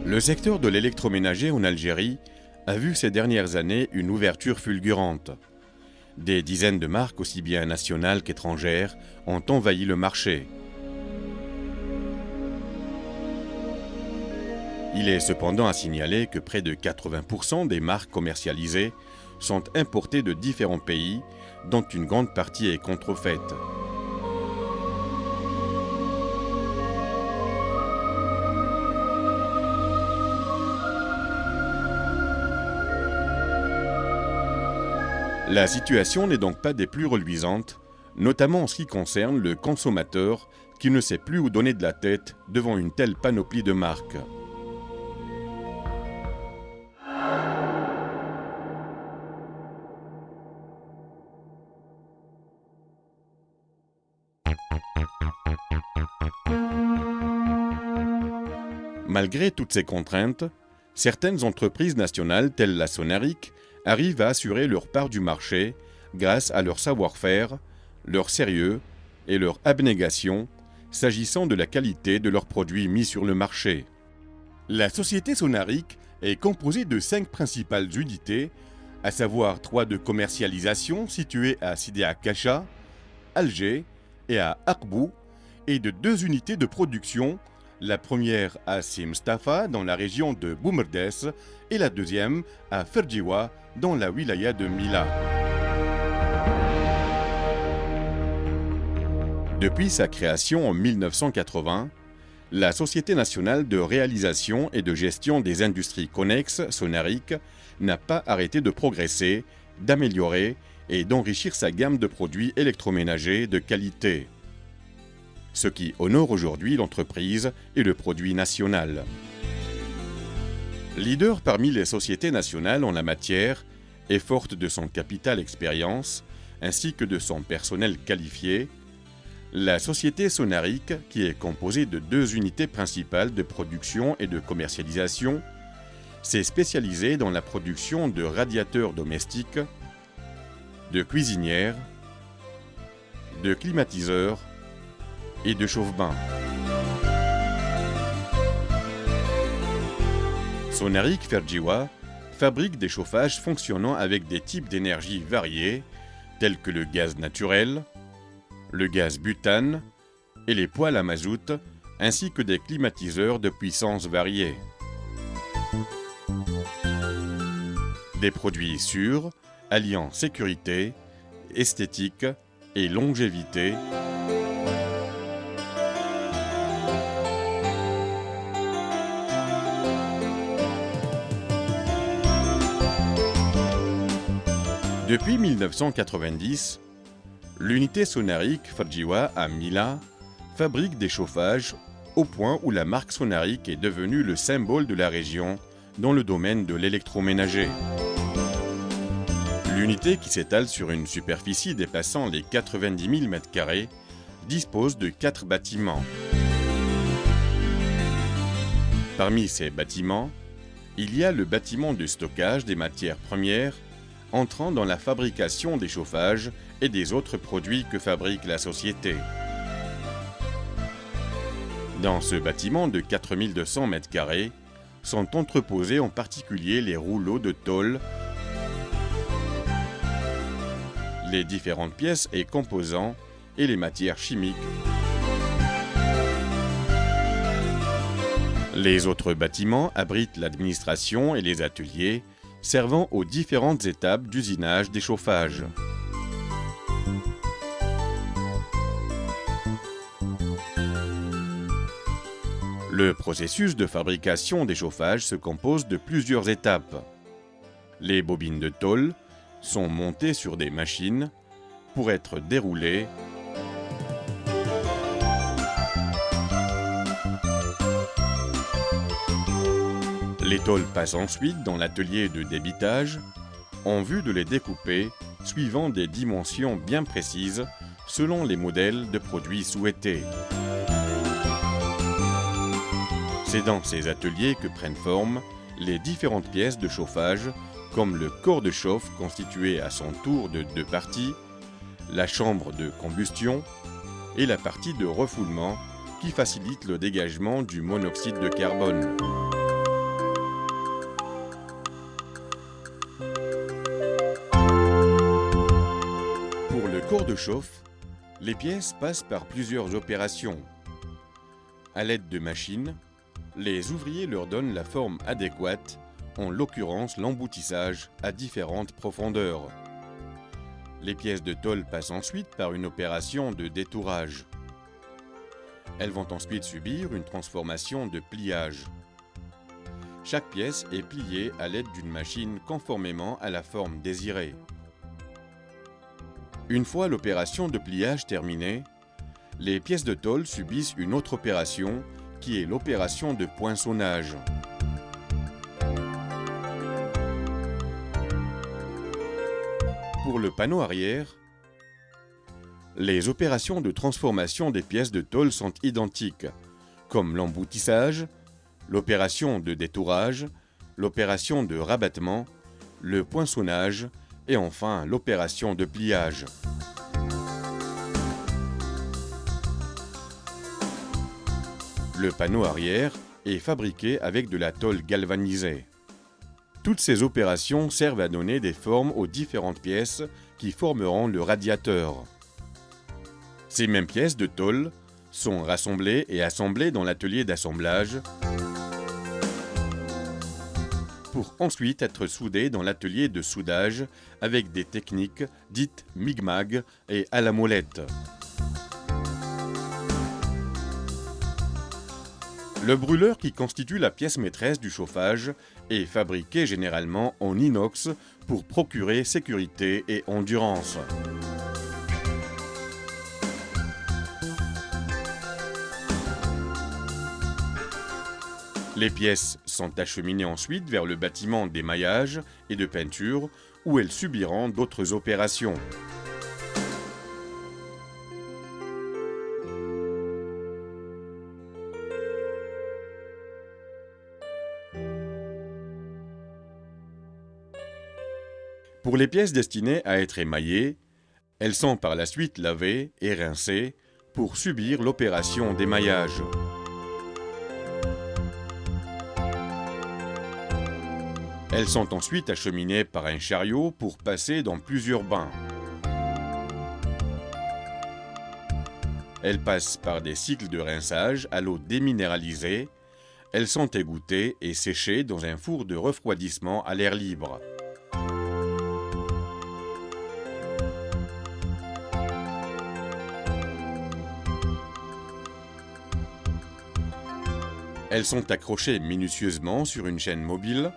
Le secteur de l'électroménager en Algérie a vu ces dernières années une ouverture fulgurante. Des dizaines de marques, aussi bien nationales qu'étrangères, ont envahi le marché. Il est cependant à signaler que près de 80% des marques commercialisées sont importées de différents pays, dont une grande partie est contrefaite. La situation n'est donc pas des plus reluisantes, notamment en ce qui concerne le consommateur qui ne sait plus où donner de la tête devant une telle panoplie de marques. Malgré toutes ces contraintes, certaines entreprises nationales telles la Sonaric arrivent à assurer leur part du marché grâce à leur savoir-faire, leur sérieux et leur abnégation s'agissant de la qualité de leurs produits mis sur le marché. La société Sonaric est composée de 5 principales unités, à savoir 3 de commercialisation situées à Sidi Akacha, Alger et à Akbou, et de 2 unités de production, la première à Si Mstafa dans la région de Boumerdès et la deuxième à Ferjiwa dans la wilaya de Mila. Depuis sa création en 1980, la Société nationale de réalisation et de gestion des industries connexes, Sonaric, n'a pas arrêté de progresser, d'améliorer et d'enrichir sa gamme de produits électroménagers de qualité. Ce qui honore aujourd'hui l'entreprise et le produit national. Leader parmi les sociétés nationales en la matière et forte de son capital expérience ainsi que de son personnel qualifié, la société Sonaric, qui est composée de 2 unités principales de production et de commercialisation, s'est spécialisée dans la production de radiateurs domestiques, de cuisinières, de climatiseurs et de chauffe-bain. Sonaric Ferjiwa fabrique des chauffages fonctionnant avec des types d'énergie variés, tels que le gaz naturel, le gaz butane et les poêles à mazout, ainsi que des climatiseurs de puissance variée. Des produits sûrs, alliant sécurité, esthétique et longévité, Depuis 1990, l'unité Sonaric Ferjiwa à Mila fabrique des chauffages au point où la marque Sonaric est devenue le symbole de la région dans le domaine de l'électroménager. L'unité, qui s'étale sur une superficie dépassant les 90 000 m², dispose de 4 bâtiments. Parmi ces bâtiments, il y a le bâtiment de stockage des matières premières entrant dans la fabrication des chauffages et des autres produits que fabrique la société. Dans ce bâtiment de 4200 m², sont entreposés en particulier les rouleaux de tôle, les différentes pièces et composants et les matières chimiques. Les autres bâtiments abritent l'administration et les ateliers, servant aux différentes étapes d'usinage des chauffages. Le processus de fabrication des chauffages se compose de plusieurs étapes. Les bobines de tôle sont montées sur des machines pour être déroulées Les tôles passent ensuite dans l'atelier de débitage en vue de les découper suivant des dimensions bien précises selon les modèles de produits souhaités. C'est dans ces ateliers que prennent forme les différentes pièces de chauffage comme le corps de chauffe constitué à son tour de 2 parties, la chambre de combustion et la partie de refoulement qui facilite le dégagement du monoxyde de carbone. corps de chauffe, les pièces passent par plusieurs opérations. À l'aide de machines, les ouvriers leur donnent la forme adéquate, en l'occurrence l'emboutissage à différentes profondeurs. Les pièces de tôle passent ensuite par une opération de détourage. Elles vont ensuite subir une transformation de pliage. Chaque pièce est pliée à l'aide d'une machine conformément à la forme désirée. Une fois l'opération de pliage terminée, les pièces de tôle subissent une autre opération qui est l'opération de poinçonnage. Pour le panneau arrière, les opérations de transformation des pièces de tôle sont identiques, comme l'emboutissage, l'opération de détourage, l'opération de rabattement, le poinçonnage et enfin l'opération de pliage. Le panneau arrière est fabriqué avec de la tôle galvanisée. Toutes ces opérations servent à donner des formes aux différentes pièces qui formeront le radiateur. Ces mêmes pièces de tôle sont rassemblées et assemblées dans l'atelier d'assemblage pour ensuite être soudées dans l'atelier de soudage avec des techniques dites MIG-MAG et à la molette. Le brûleur qui constitue la pièce maîtresse du chauffage est fabriqué généralement en inox pour procurer sécurité et endurance. Les pièces sont acheminées ensuite vers le bâtiment d'émaillage et de peinture où elles subiront d'autres opérations. Pour les pièces destinées à être émaillées, elles sont par la suite lavées et rincées pour subir l'opération d'émaillage. Elles sont ensuite acheminées par un chariot pour passer dans plusieurs bains. Elles passent par des cycles de rinçage à l'eau déminéralisée. Elles sont égouttées et séchées dans un four de refroidissement à l'air libre. Elles sont accrochées minutieusement sur une chaîne mobile.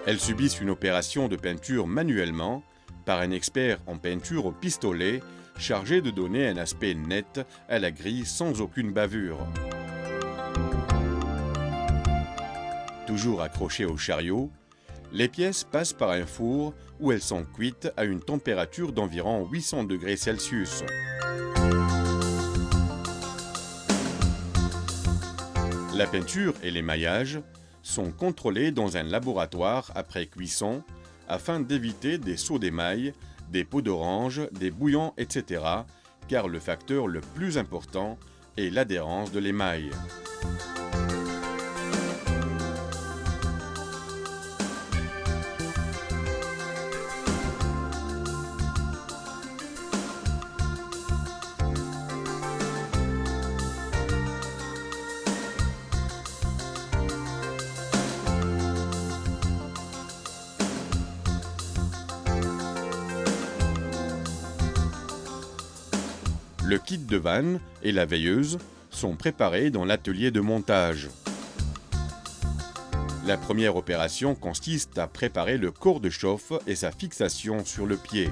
Elles subissent une opération de peinture manuellement par un expert en peinture au pistolet chargé de donner un aspect net à la grille sans aucune bavure. Toujours accrochées au chariot, les pièces passent par un four où elles sont cuites à une température d'environ 800 degrés Celsius. La peinture et l'émaillage sont contrôlés dans un laboratoire après cuisson afin d'éviter des sauts d'émail, des peaux d'orange, des bouillons, etc. car le facteur le plus important est l'adhérence de l'émail. Le kit de vanne et la veilleuse sont préparés dans l'atelier de montage. La première opération consiste à préparer le corps de chauffe et sa fixation sur le pied.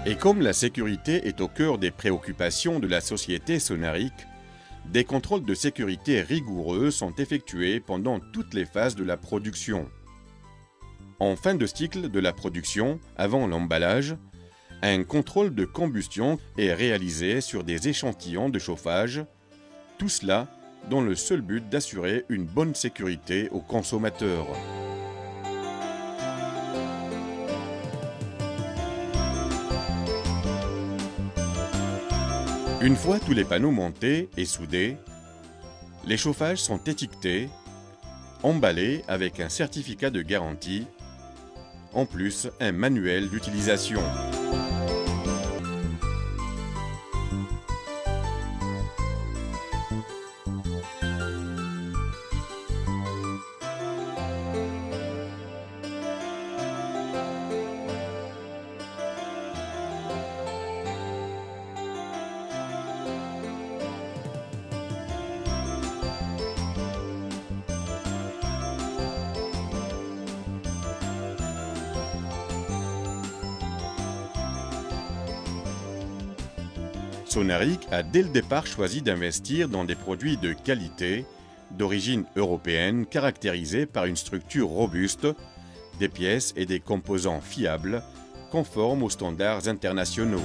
Et comme la sécurité est au cœur des préoccupations de la société sonarique, Des contrôles de sécurité rigoureux sont effectués pendant toutes les phases de la production. En fin de cycle de la production, avant l'emballage, un contrôle de combustion est réalisé sur des échantillons de chauffage, tout cela dans le seul but d'assurer une bonne sécurité aux consommateurs. Une fois tous les panneaux montés et soudés, les chauffages sont étiquetés, emballés avec un certificat de garantie, en plus un manuel d'utilisation. Sonaric a dès le départ choisi d'investir dans des produits de qualité, d'origine européenne, caractérisés par une structure robuste, des pièces et des composants fiables, conformes aux standards internationaux.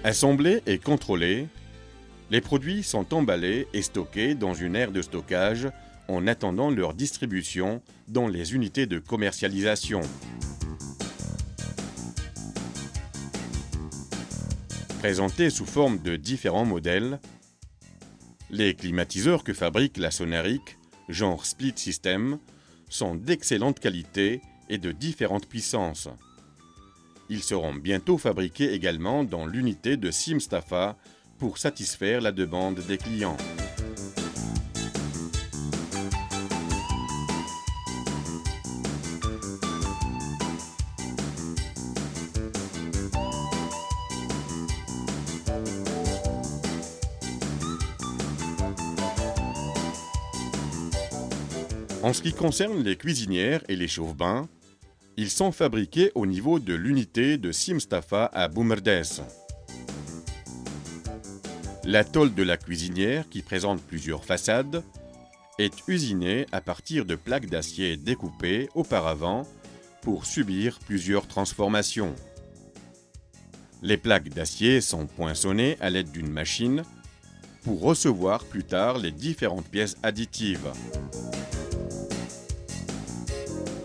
Assemblés et contrôlés, les produits sont emballés et stockés dans une aire de stockage en attendant leur distribution dans les unités de commercialisation. Présentés sous forme de différents modèles, les climatiseurs que fabrique la Sonaric, genre Split System, sont d'excellente qualité et de différentes puissances. Ils seront bientôt fabriqués également dans l'unité de Simstafa pour satisfaire la demande des clients. En ce qui concerne les cuisinières et les chauffe-bains, ils sont fabriqués au niveau de l'unité de Simstafa à Boumerdès. La tôle de la cuisinière, qui présente plusieurs façades, est usinée à partir de plaques d'acier découpées auparavant pour subir plusieurs transformations. Les plaques d'acier sont poinçonnées à l'aide d'une machine pour recevoir plus tard les différentes pièces additives.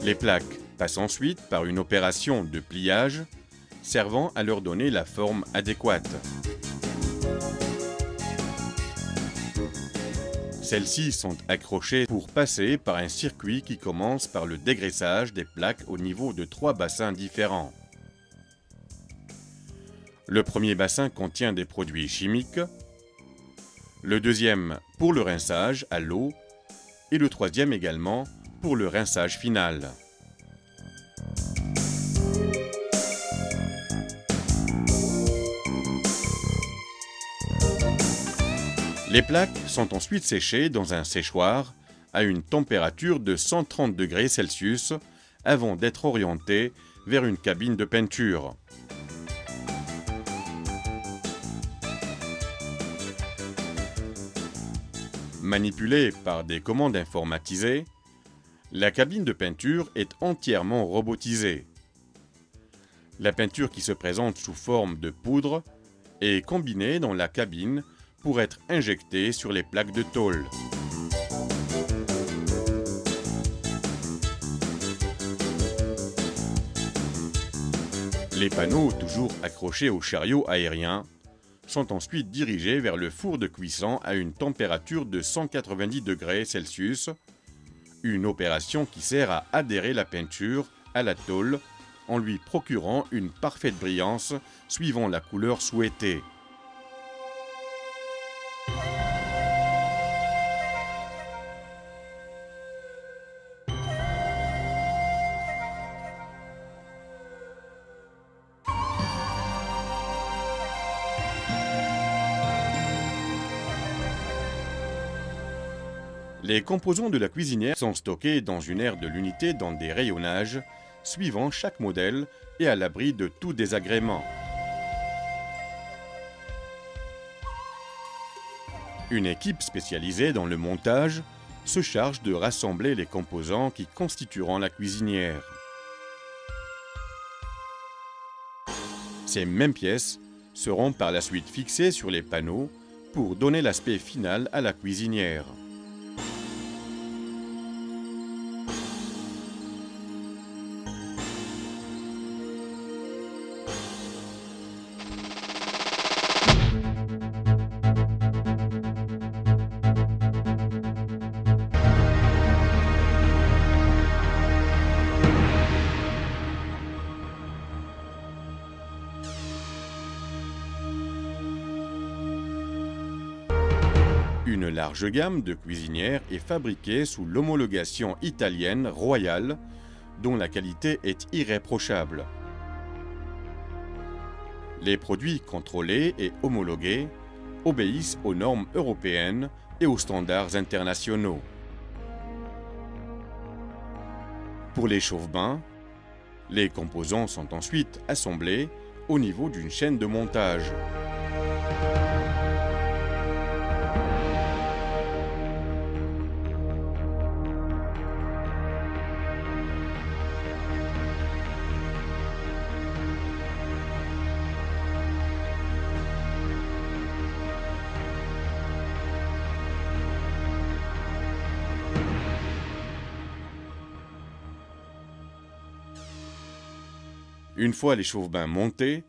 Les plaques passent ensuite par une opération de pliage servant à leur donner la forme adéquate. Celles-ci sont accrochées pour passer par un circuit qui commence par le dégraissage des plaques au niveau de 3 bassins différents. Le premier bassin contient des produits chimiques, le deuxième pour le rinçage à l'eau et le troisième également pour le rinçage final. Les plaques sont ensuite séchées dans un séchoir à une température de 130 degrés Celsius avant d'être orientées vers une cabine de peinture. Manipulée par des commandes informatisées, la cabine de peinture est entièrement robotisée. La peinture qui se présente sous forme de poudre est combinée dans la cabine pour être injectée sur les plaques de tôle. Les panneaux, toujours accrochés au chariot aérien, sont ensuite dirigés vers le four de cuisson à une température de 190 degrés Celsius, une opération qui sert à adhérer la peinture à la tôle en lui procurant une parfaite brillance suivant la couleur souhaitée. Les composants de la cuisinière sont stockés dans une aire de l'unité dans des rayonnages, suivant chaque modèle et à l'abri de tout désagrément. Une équipe spécialisée dans le montage se charge de rassembler les composants qui constitueront la cuisinière. Ces mêmes pièces seront par la suite fixées sur les panneaux pour donner l'aspect final à la cuisinière. Une large gamme de cuisinières est fabriquée sous l'homologation italienne royale, dont la qualité est irréprochable. Les produits contrôlés et homologués obéissent aux normes européennes et aux standards internationaux. Pour les chauffe-bains, les composants sont ensuite assemblés au niveau d'une chaîne de montage. Une fois les chauffe-bains montés,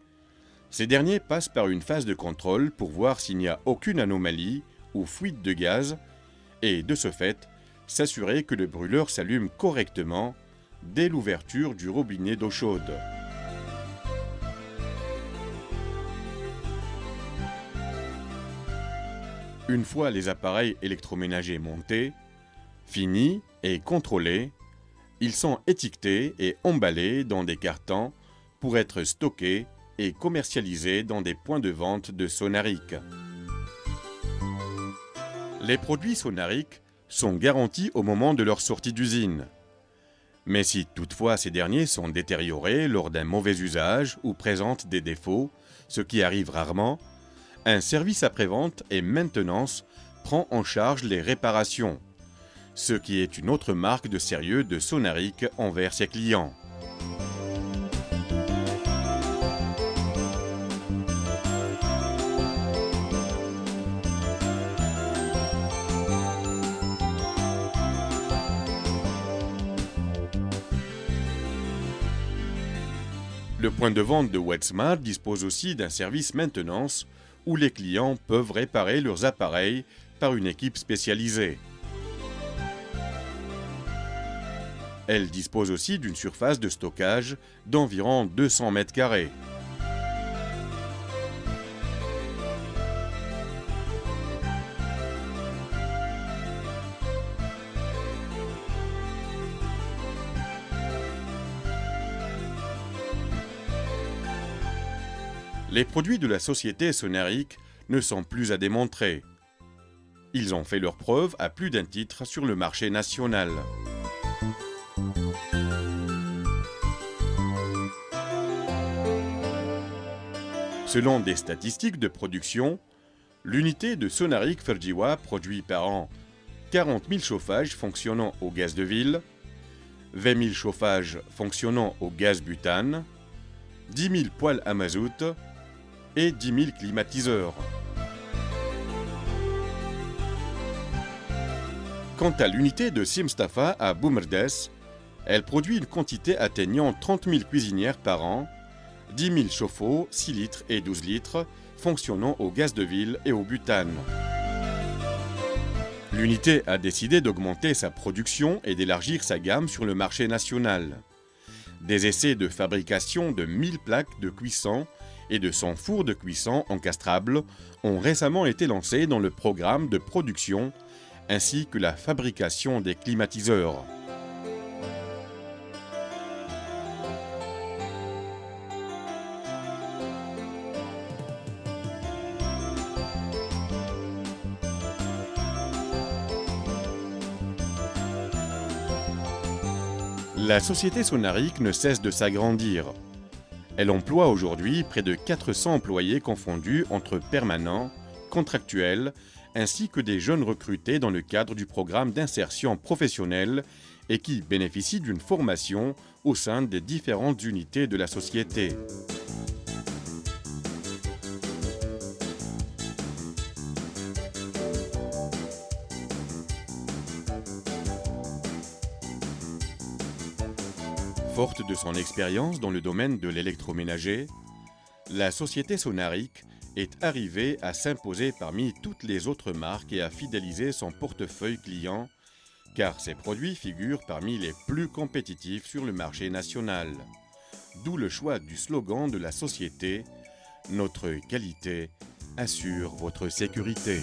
ces derniers passent par une phase de contrôle pour voir s'il n'y a aucune anomalie ou fuite de gaz et, de ce fait, s'assurer que le brûleur s'allume correctement dès l'ouverture du robinet d'eau chaude. Une fois les appareils électroménagers montés, finis et contrôlés, ils sont étiquetés et emballés dans des cartons pour être stockés et commercialisés dans des points de vente de Sonaric. Les produits Sonaric sont garantis au moment de leur sortie d'usine. Mais si toutefois ces derniers sont détériorés lors d'un mauvais usage ou présentent des défauts, ce qui arrive rarement, un service après-vente et maintenance prend en charge les réparations, ce qui est une autre marque de sérieux de Sonaric envers ses clients. Le point de vente de Wetsmart dispose aussi d'un service maintenance où les clients peuvent réparer leurs appareils par une équipe spécialisée. Elle dispose aussi d'une surface de stockage d'environ 200 mètres carrés. Les produits de la société Sonaric ne sont plus à démontrer. Ils ont fait leurs preuves à plus d'un titre sur le marché national. Selon des statistiques de production, l'unité de Sonaric Ferjiwa produit par an 40 000 chauffages fonctionnant au gaz de ville, 20 000 chauffages fonctionnant au gaz butane, 10 000 poêles à mazout et 10 000 climatiseurs. Quant à l'unité de Simstafa à Boumerdes, elle produit une quantité atteignant 30 000 cuisinières par an, 10 000 chauffe-eau, 6 litres et 12 litres, fonctionnant au gaz de ville et au butane. L'unité a décidé d'augmenter sa production et d'élargir sa gamme sur le marché national. Des essais de fabrication de 1000 plaques de cuisson et de 100 fours de cuisson encastrables ont récemment été lancés dans le programme de production ainsi que la fabrication des climatiseurs. La société Sonaric ne cesse de s'agrandir. Elle emploie aujourd'hui près de 400 employés confondus entre permanents, contractuels, ainsi que des jeunes recrutés dans le cadre du programme d'insertion professionnelle et qui bénéficient d'une formation au sein des différentes unités de la société. Forte de son expérience dans le domaine de l'électroménager, la société Sonaric est arrivée à s'imposer parmi toutes les autres marques et à fidéliser son portefeuille client, car ses produits figurent parmi les plus compétitifs sur le marché national. D'où le choix du slogan de la société « Notre qualité assure votre sécurité ».